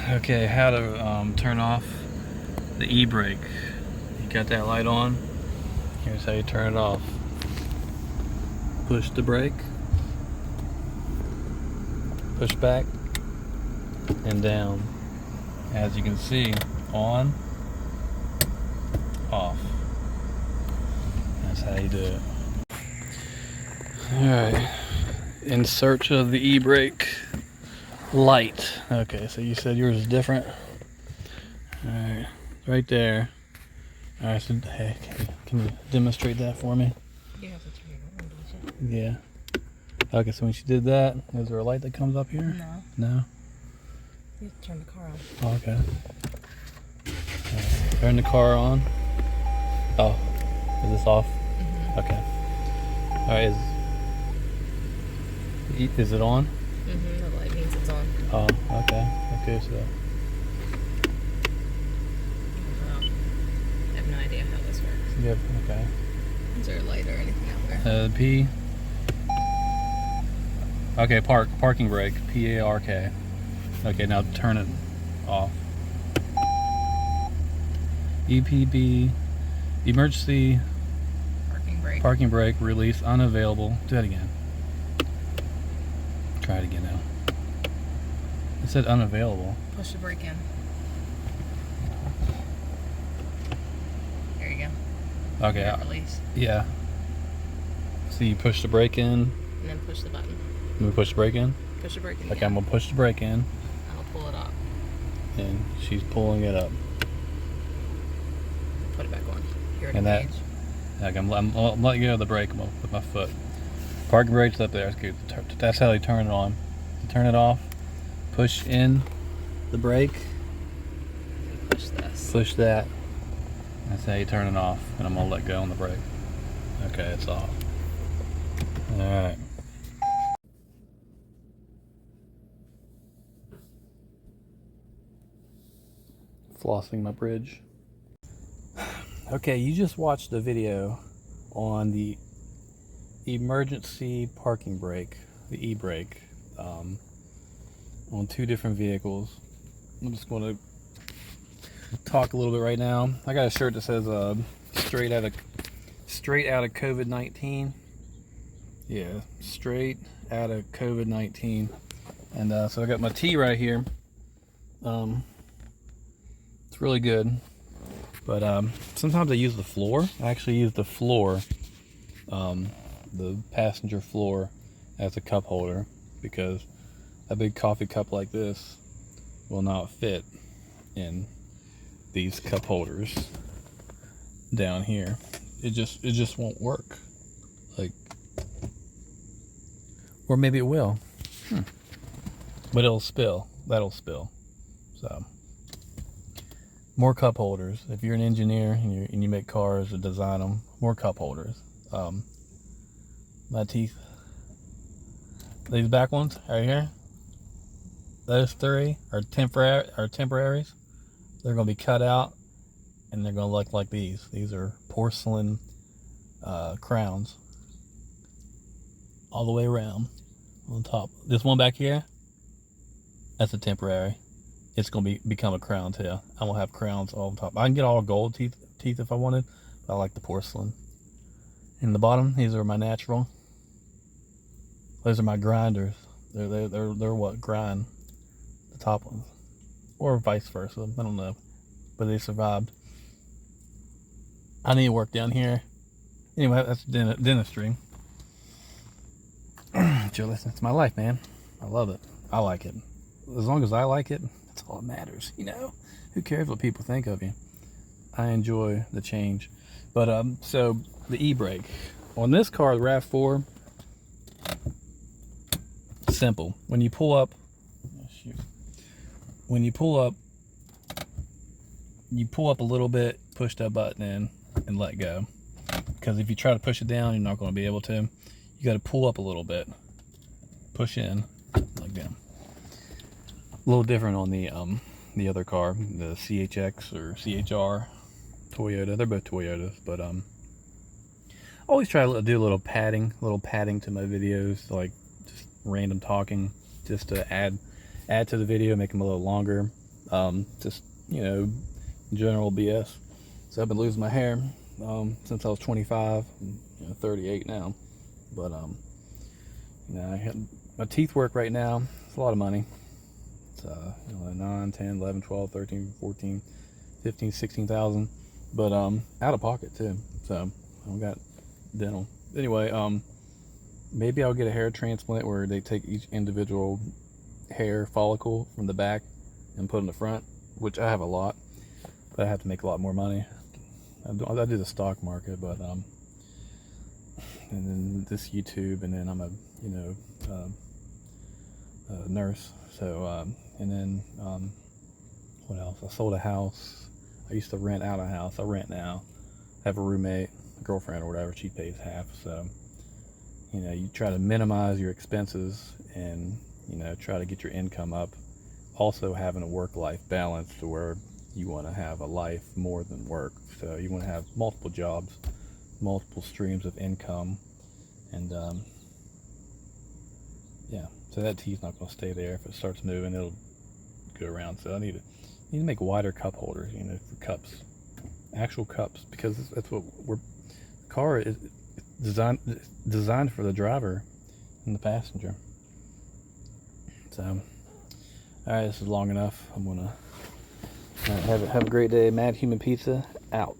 Okay, how to turn off the e-brake. You got that light on. Here's how you turn it off. Push the brake, push back and down. As you can see, on, off. That's how you do it. Alright, in search of the e-brake light. Okay, so you said yours is different. Alright, right there. Alright, so hey, can you demonstrate that for me? You have to turn it on, don't you? Yeah. Okay, so when she did that, is there a light that comes up here? No. No? You have to turn the car on. Oh, okay. Turn the car on. Oh, is this off? Mm-hmm. Okay. Alright, is it on? Mm-hmm. The light means it's on. Oh, okay. Okay, so. Well, I have no idea how this works. Yep, okay. Is there a light or anything out there? P. Okay, parking brake. P-A-R-K. Okay, now turn it off. EPB. Emergency parking brake release unavailable. Do that again. Try it again now. It said unavailable. Push the brake in. There you go. Okay. Release. Yeah. So you push the brake in. And then push the button. Let me push the brake in. Push the brake in. Okay, I'm gonna push the brake in. I'll pull it up. And she's pulling it up. Put it back on. Here it And that. engage. Like I'm letting go of the brake with my foot. Parking brake's up there. That's good. That's how they turn it on. You turn it off. Push in the brake. Push this. Push that. That's how you turn it off. And I'm gonna let go on the brake. Okay, it's off. All right. Flossing my bridge. Okay, you just watched a video on the emergency parking brake, the e-brake, on two different vehicles. I'm just going to talk a little bit right now. I got a shirt that says straight out of COVID-19. Yeah, straight out of COVID-19. And so I got my tee right here. It's really good. But sometimes I use the floor. I actually use the floor, the passenger floor, as a cup holder, because a big coffee cup like this will not fit in these cup holders down here. It just won't work. Like, or maybe it will. But it'll spill. That'll spill. So. More cup holders. If you're an engineer and you make cars or design them, more cup holders. My teeth. These back ones right here. Those three are temporaries. They're going to be cut out, and they're going to look like these. These are porcelain crowns, all the way around on top. This one back here, that's a temporary. It's going to become a crown too. I'm going to have crowns all on top. I can get all gold teeth if I wanted, but I like the porcelain. In the bottom, these are my natural. Those are my grinders. They're what grind the top ones, or vice versa. I don't know, but they survived. I need to work down here. Anyway, that's dentistry. Joe, listen, it's my life, man. I love it. I like it. As long as I like it, that's all that matters, you know? Who cares what people think of you? I enjoy the change. But, so, the e-brake. On this car, the RAV4, simple. When you pull up, you pull up a little bit, push that button in, and let go. Because if you try to push it down, you're not going to be able to. You got to pull up a little bit, push in, like down. A little different on the other car, the CHX or CHR Toyota. They're both Toyotas, but I always try to do a little padding to my videos, like just random talking, just to add to the video, make them a little longer. Just, general BS. So I've been losing my hair since I was 25. I'm 38 now. But, I had, my teeth work right now. It's a lot of money. It's 9, 10, 11, 12, 13, 14, 15, 16,000. But out of pocket too. So I've got dental. Anyway, maybe I'll get a hair transplant where they take each individual hair follicle from the back and put in the front, which I have a lot, but I have to make a lot more money. I do the stock market, but and then this YouTube, and then I'm a nurse. So and then what else? I sold a house. I used to rent out a house. I rent now. I have a roommate, a girlfriend or whatever. She pays half. So you try to minimize your expenses and try to get your income up. Also having a work-life balance to where you want to have a life more than work. So you want to have multiple jobs, multiple streams of income, and yeah. So that tea's not going to stay there. If it starts moving, it'll go around. So I need to make wider cup holders, for cups, actual cups, because that's what the car is designed for the driver and the passenger. So, all right, this is long enough. I'm gonna have a great day. Mad Human Pizza out.